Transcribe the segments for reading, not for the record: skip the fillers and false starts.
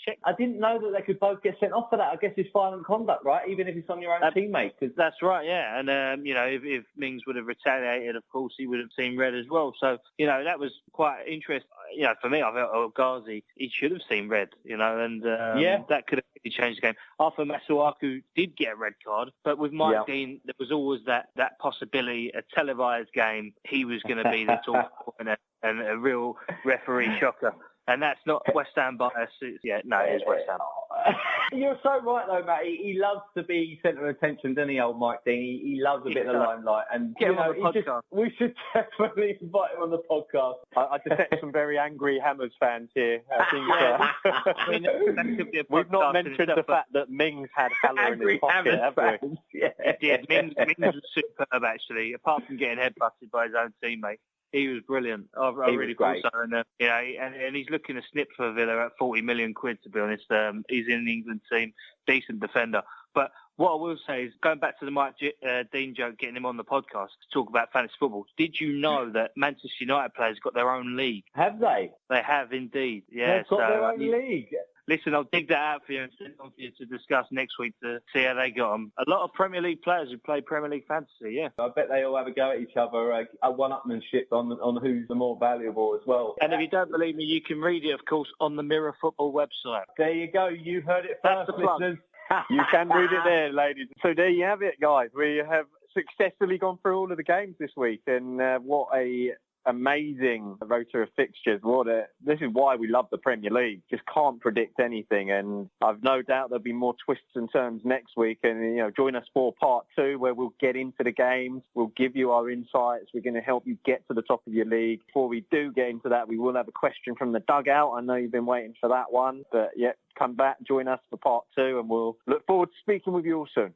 check. I didn't know that they could both get sent off for that. I guess it's violent conduct, right? Even if it's on your own teammate. That's right, yeah. And, if Mings would have retaliated, of course, he would have seen red as well. So, that was quite interesting. For me, I felt Ghazi, he should have seen red, and that could have really changed the game. Arthur Masuaku did get a red card, but with Mike Dean, there was always that possibility, a televised game, he was going to be the talk point and a real referee shocker. And that's not West Ham bias. It is West Ham. You're so right, though, Matt. He loves to be centre of attention, doesn't he, old Mike Dean? He loves a bit of the limelight. And get him on the podcast. We should definitely invite him on the podcast. I detect some very angry Hammers fans here. I think that could be a podcast. We've not mentioned the fact that Mings had Haller in his pocket, have we? Yeah. He did. Mings was superb, actually. Apart from getting headbutted by his own teammate. He was brilliant. I really thought so. And he's looking to snip for Villa at 40 million quid, to be honest. He's in the England team, decent defender. But what I will say is, going back to the Mike Dean joke, getting him on the podcast to talk about fantasy football, did you know that Manchester United players got their own league? Have they? They have indeed, yeah. They've got their own league? Listen, I'll dig that out for you and send it on for you to discuss next week to see how they got them. A lot of Premier League players who play Premier League fantasy, yeah. I bet they all have a go at each other, a one-upmanship on who's the more valuable as well. And if you don't believe me, you can read it, of course, on the Mirror Football website. There you go. You heard it first, listeners. You can read it there, ladies. So there you have it, guys. We have successfully gone through all of the games this week, and what a amazing rota of fixtures. This is why we love the Premier League. Just can't predict anything, and I've no doubt there'll be more twists and turns next week. And join us for part 2, where we'll get into the games. We'll give you our insights. We're going to help you get to the top of your league. Before we do get into that, we will have a question from the dugout. I know you've been waiting for that one, but come back, join us for part 2, and we'll look forward to speaking with you all soon.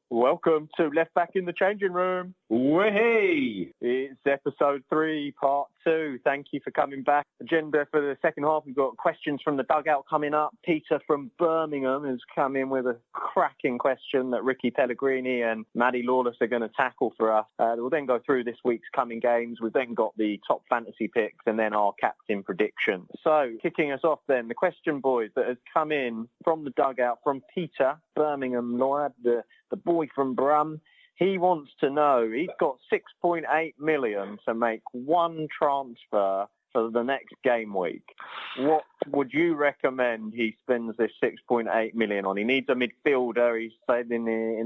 Welcome to Left Back in the Changing Room. Hey! It's episode 3, part 2. Thank you for coming back. Agenda for the second half, we've got questions from the dugout coming up. Peter from Birmingham has come in with a cracking question that Ricky Pellegrini and Maddie Lawless are going to tackle for us. We'll then go through this week's coming games. We've then got the top fantasy picks and then our captain predictions. So, kicking us off then, the question, boys, that has come in from the dugout from Peter, Birmingham lad, the boy from Brum. He wants to know, he's got 6.8 million to make one transfer for the next game week. What would you recommend he spends this 6.8 million on? He needs a midfielder. He's said in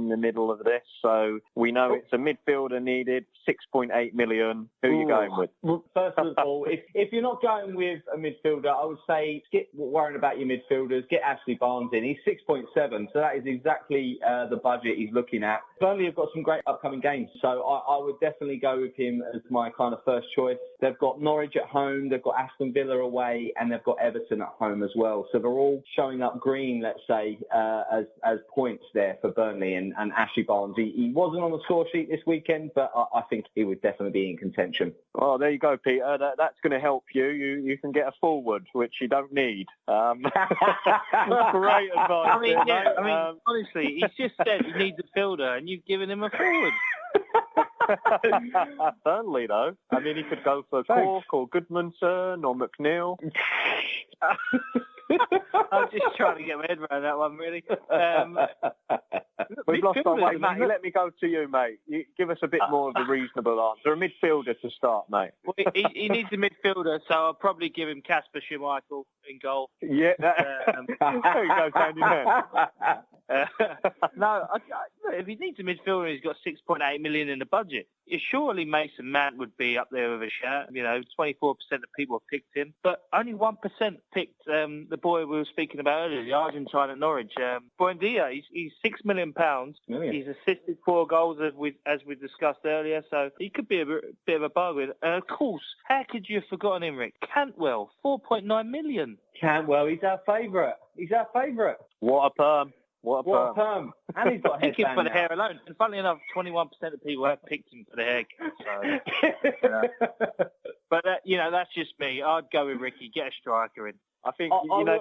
the middle of this, so we know it's a midfielder needed. 6.8 million. Who are you going with? Well, first of all, if you're not going with a midfielder, I would say skip worrying about your midfielders. Get Ashley Barnes in. He's 6.7, so that is exactly the budget he's looking at. Burnley have got some great upcoming games, so I would definitely go with him as my kind of first choice. They've got Norwich at home, they've got Aston Villa away, and they've got Everton at home as well. So they're all showing up green, let's say, as points there for Burnley and Ashley Barnes. He wasn't on the score sheet this weekend, but I think he would definitely be in contention. Well, there you go, Peter. That's going to help you. You can get a forward, which you don't need. Great advice. Honestly, he's just said he needs a fielder, and you've given him a forward. Certainly, though. I mean, he could go for Cork or Goodmanson or McNeil. I'm just trying to get my head around that one, really. We've lost our way, Matty. Let me go to you, mate. You give us a bit more of a reasonable answer. A midfielder to start, mate. Well, he needs a midfielder, so I'll probably give him Kasper Schmeichel in goal. Yeah. There you go, Sandy. No, if he needs a midfielder, he's got 6.8 million in the budget. Surely Mason Mount would be up there with a shout. 24% of people have picked him, but only 1% picked the boy we were speaking about earlier, the Argentine at Norwich. Buendia, he's £6 million. He's assisted 4 goals as we discussed earlier, so he could be a bit of a bargain. Of course, how could you have forgotten him, Rick? Cantwell, 4.9 million. Cantwell, he's our favourite. What a perm. What a perm. And he's got a pick him for the hair alone. And funnily enough, 21% of people have picked him for the haircut. So, but, that's just me. I'd go with Ricky. Get a striker in. I think,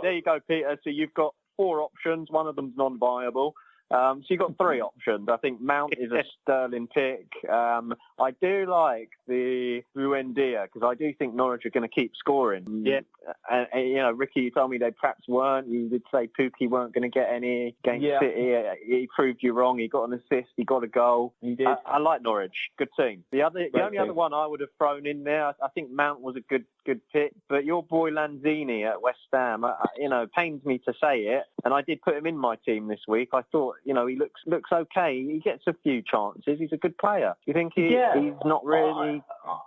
there you go, Peter. So you've got 4 options. One of them's non-viable. So you got three options. I think Mount is a sterling pick. I do like the Buendia because I do think Norwich are going to keep scoring. Yeah. And Ricky, you told me they perhaps weren't. You did say Pookie weren't going to get any against City. He proved you wrong. He got an assist. He got a goal. He did. I like Norwich. Good team. The only other one I would have thrown in there, I think Mount was a good pick. But your boy Lanzini at West Ham, pains me to say it, and I did put him in my team this week. I thought, he looks okay. He gets a few chances. He's a good player. You think he's not really?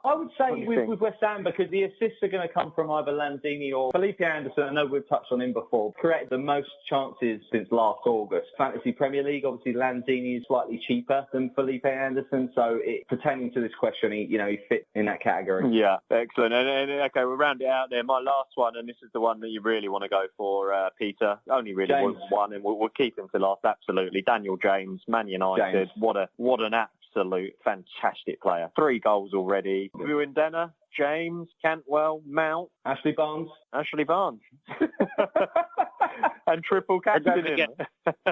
I would say with West Ham, because the assists are going to come from either Lanzini or Felipe Anderson. I know we've touched on him before. Correct, the most chances since last August. Fantasy Premier League, obviously Lanzini is slightly cheaper than Felipe Anderson, so pertaining to this question, he fits in that category. Yeah, excellent. And okay, we'll round it out there. My last one, and this is the one that you really want to go for, Peter. Only really one, and we'll keep him to last. Absolutely, Daniel James, Man United. What an absolute fantastic player. 3 goals already. Buendena, James, Cantwell, Mount, Ashley Barnes. And triple captain.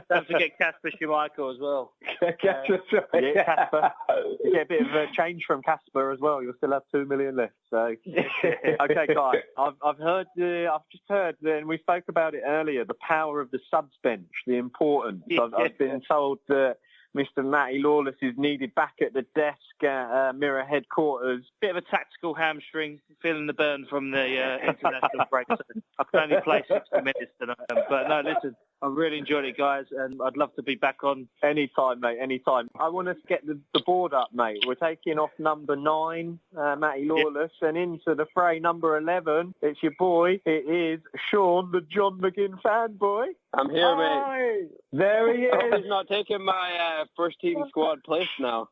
Don't forget Kasper Schmeichel as well. Casper. You get a bit of a change from Casper as well. You'll still have 2 million left. So, okay, guys. I've just heard, and we spoke about it earlier, the power of the subs bench, the importance. I've been told that Mr. Matty Lawless is needed back at the desk at Mirror headquarters. Bit of a tactical hamstring, feeling the burn from the international break. So I can only play 60 minutes tonight. But no, listen, I really enjoyed it, guys, and I'd love to be back on. Anytime, mate, anytime. I want to get the board up, mate. We're taking off number 9, Matty Lawless, and into the fray, number 11. It's your boy. It is Sean, the John McGinn fanboy. I'm here, mate. There he is. He's not taking my first team squad place now,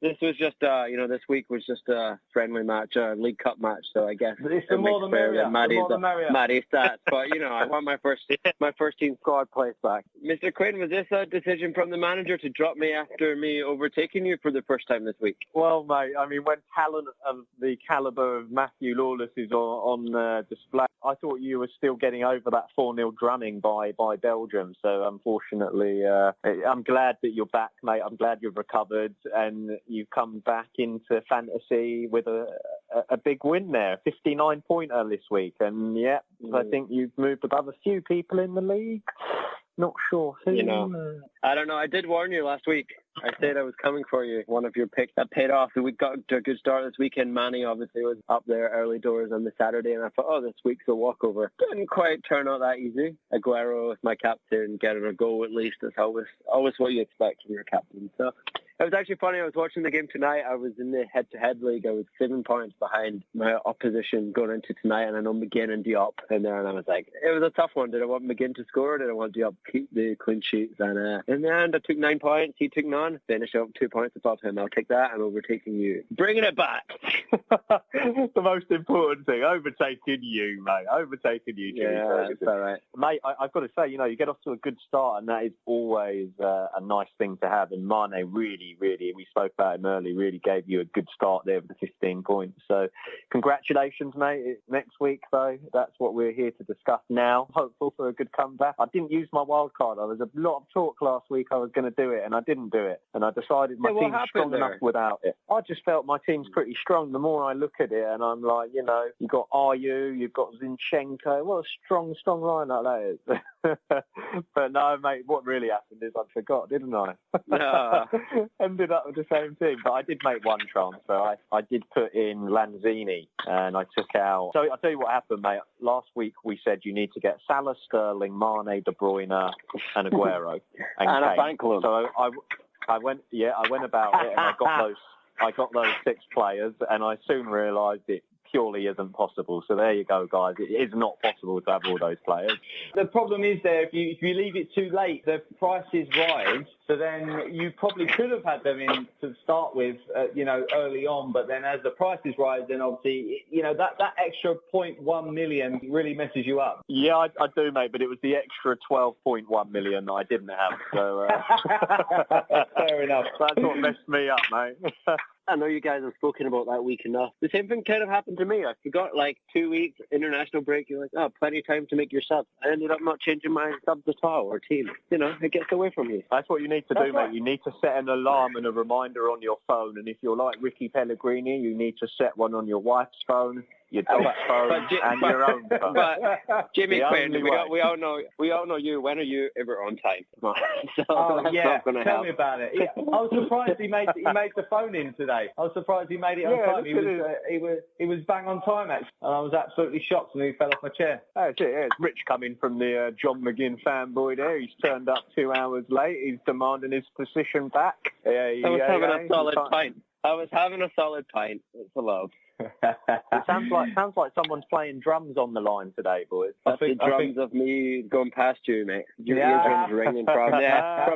This was just, this week was just a friendly match, a League Cup match. So I guess it's the more the merrier. Maddie's stats. But I want my first team squad place back. Mr. Quinn, was this a decision from the manager to drop me after me overtaking you for the first time this week? Well, mate, I mean, when talent of the caliber of Matthew Lawless is on display, I thought you were still getting over that 4-0 drumming by Belgium. So unfortunately, I'm glad that you're back, mate. I'm glad you've recovered and you've come back into fantasy with a big win there, 59-pointer this week. And I think you've moved above a few people in the league. Not sure who. I don't know. I did warn you last week. I said I was coming for you. One of your picks that paid off. We got to a good start this weekend. Manny obviously was up there early doors on the Saturday, and I thought, this week's a walkover. Didn't quite turn out that easy. Aguero was my captain, getting a goal at least. That's always what you expect from your captain. So it was actually funny. I was watching the game tonight. I was in the head-to-head league. I was 7 points behind my opposition going into tonight, and I know McGinn and Diop in there, and I was like, it was a tough one. Did I want McGinn to score, or did I want Diop to keep the clean sheets? And in the end, I took 9 points. He took none. Finished up 2 points above him. I'll take that. I'm overtaking you. Bringing it back. The most important thing. Overtaking you, mate. Overtaking you. Yeah, that's all right. Mate, I've got to say, you get off to a good start, and that is always a nice thing to have. And Mane really, we spoke about him early, really gave you a good start there with the 15 points. So congratulations, mate. Next week, though, that's what we're here to discuss now. Hopeful for a good comeback. I didn't use my wild card. There was a lot of talk last week I was going to do it, and I didn't do it. And I decided my team's strong enough without it. I just felt my team's pretty strong. The more I look at it, and I'm like, you've got Ayew, you've got Zinchenko. What a strong lineup that is. But no, mate, what really happened is I forgot, didn't I? No. Ended up with the same team. But I did make one transfer. I did put in Lanzini, and I took out... So I'll tell you what happened, mate. Last week we said you need to get Salah, Sterling, Mane, De Bruyne, and Aguero. And a bank loan. So I went about it, and I got those 6 players, and I soon realised it purely isn't possible. So there you go, guys. It is not possible to have all those players. The problem is there, if you leave it too late, the prices rise. So then you probably could have had them in to start with, early on. But then as the prices rise, then obviously, that extra 0.1 million really messes you up. Yeah, I do, mate. But it was the extra 12.1 million that I didn't have. So fair enough. That's what messed me up, mate. I know you guys have spoken about that week enough. The same thing kind of happened to me. I forgot 2 weeks international break. You're like, oh, plenty of time to make your subs. I ended up not changing my subs at all or team. It gets away from you. That's what you need to do, mate. You need to set an alarm and a reminder on your phone. And if you're like Ricky Pellegrini, you need to set one on your wife's phone, your dog's phone, and your own phone. But Jimmy Quinn, we all know you. When are you ever on time? Tell me about it. I was surprised he made the phone in today. I was surprised he made it on time. He was bang on time, actually. And I was absolutely shocked when he fell off my chair. That's it. Yeah. It's Rich coming from the John McGinn fanboy there. He's turned up 2 hours late. He's demanding his position back. I was having a solid pint. It's a love. It sounds like someone's playing drums on the line today, boys. That's the drums of me going past you, mate. Your eardrums ringing from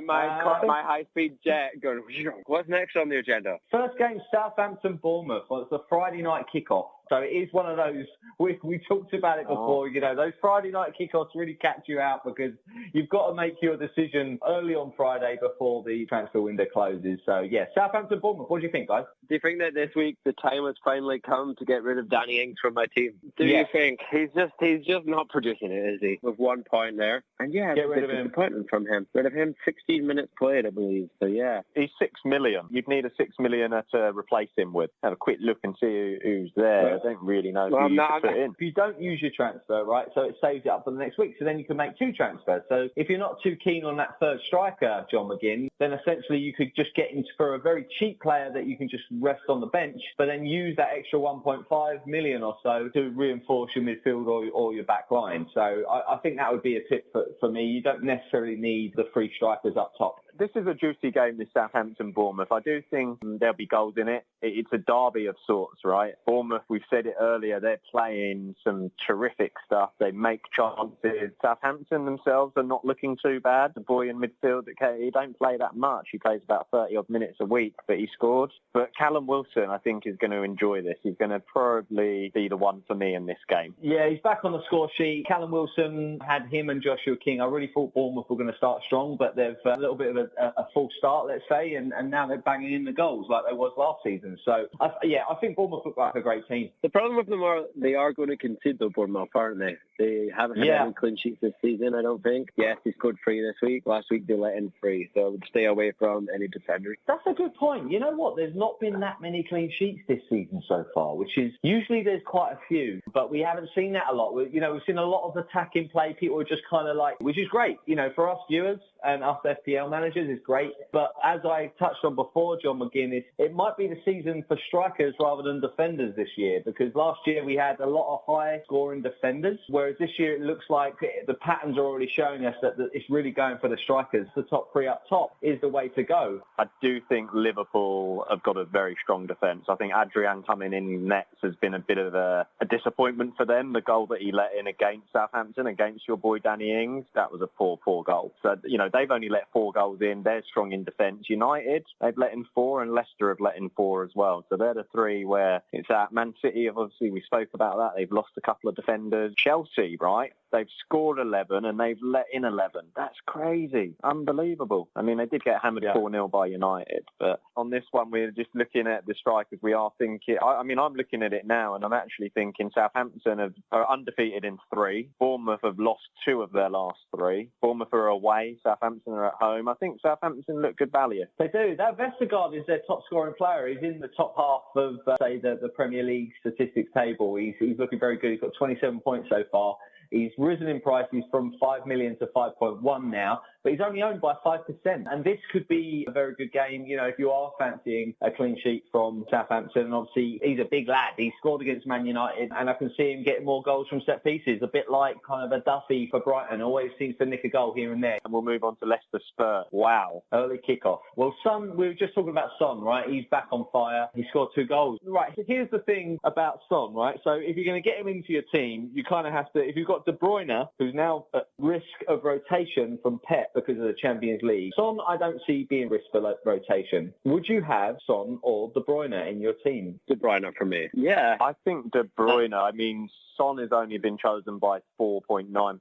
my high-speed jet going. What's next on the agenda? First game, Southampton-Bournemouth. Well, it's a Friday night kickoff. So it is one of those, we talked about it before, those Friday night kickoffs really catch you out because you've got to make your decision early on Friday before the transfer window closes. So, yeah, Southampton-Bournemouth. What do you think, guys? Do you think that this week the time has finally come to get rid of Danny Ings from my team? Do you think? He's just not producing it, is he? With 1 point there. And, get rid of him. Disappointment from him. Rid of him, 16 minutes played, I believe. So, yeah. He's $6 million. You'd need a $6 million to replace him with. Have a quick look and see who's there. I don't really know who you should put in. If you don't use your transfer, right, so it saves it up for the next week, so then you can make 2 transfers. So if you're not too keen on that third striker, John McGinn, then essentially you could just get into for a very cheap player that you can just rest on the bench, but then use that extra 1.5 million or so to reinforce your midfield or your back line. So I think that would be a tip for me. You don't necessarily need the 3 strikers up top. This is a juicy game, this Southampton-Bournemouth. I do think there'll be goals in it. It's a derby of sorts, right? Bournemouth, we've said it earlier, they're playing some terrific stuff. They make chances. Southampton themselves are not looking too bad. The boy in midfield, he don't play that much. He plays about 30-odd minutes a week, but he scored. But Callum Wilson, I think, is going to enjoy this. He's going to probably be the one for me in this game. Yeah, he's back on the score sheet. Callum Wilson had him and Joshua King. I really thought Bournemouth were going to start strong, but they've a little bit of a false start, let's say, and now they're banging in the goals like they was last season. So, I think Bournemouth look like a great team. The problem with them they are going to concede, though, Bournemouth, aren't they? They haven't had any clean sheets this season, I don't think. Yes, he scored 3 this week. Last week they let in 3, so I would stay away from any defenders. That's a good point. You know what? There's not been that many clean sheets this season so far, which is usually there's quite a few, but we haven't seen that a lot. We've seen a lot of attacking play. People are just kind of which is great. For us viewers and us FPL managers, is great. But as I touched on before, John McGinn, it might be the season for strikers rather than defenders this year, because last year we had a lot of high-scoring defenders, whereas this year it looks like the patterns are already showing us that it's really going for the strikers. The top 3 up top is the way to go. I do think Liverpool have got a very strong defence. I think Adrian coming in nets has been a bit of a disappointment for them. The goal that he let in against Southampton, against your boy Danny Ings, that was a poor goal. So, they've only let 4 goals in. They're strong in defence. United, they've let in 4, and Leicester have let in 4 as well. So they're the 3 where it's at. Man City, obviously, we spoke about that. They've lost a couple of defenders. Chelsea, right? They've scored 11 and they've let in 11. That's crazy. Unbelievable. I mean, they did get hammered 4-0 by United. But on this one, we're just looking at the strikers. We are thinking, I'm looking at it now and I'm actually thinking Southampton are undefeated in 3. Bournemouth have lost 2 of their last 3. Bournemouth are away. Southampton are at home. I think Southampton look good value. They do. That Vestergaard is their top scoring player. He's in the top half of, the Premier League statistics table. He's looking very good. He's got 27 points so far. He's risen in prices from 5 million to 5.1 now, but he's only owned by 5%. And this could be a very good game, if you are fancying a clean sheet from Southampton. And obviously, he's a big lad. He scored against Man United, and I can see him getting more goals from set pieces, a bit like kind of a Duffy for Brighton. Always seems to nick a goal here and there. And we'll move on to Leicester Spurs. Wow. Early kickoff. Well, Son, we were just talking about Son, right? He's back on fire. He scored 2 goals. Right, so here's the thing about Son, right? So if you're going to get him into your team, you kind of have to, if you've got got De Bruyne, who's now at risk of rotation from Pep because of the Champions League. Son, I don't see being risk for rotation. Would you have Son or De Bruyne in your team? De Bruyne for me. Yeah. I think De Bruyne. I mean, Son has only been chosen by 4.9%.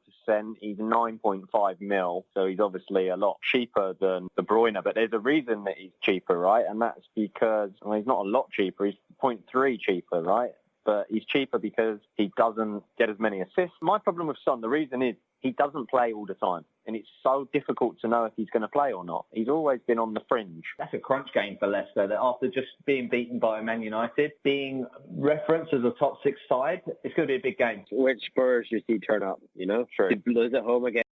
He's 9.5 mil, so he's obviously a lot cheaper than De Bruyne. But there's a reason that he's cheaper, right? And that's because, well, he's not a lot cheaper. He's 0.3 cheaper, right? But he's cheaper because he doesn't get as many assists. My problem with Son, the reason is he doesn't play all the time. And it's so difficult to know if he's going to play or not. He's always been on the fringe. That's a crunch game for Leicester, that after just being beaten by Man United, being referenced as a top 6 side, it's going to be a big game. Which Spurs you see turn up, you know? Sure. They lose at home again.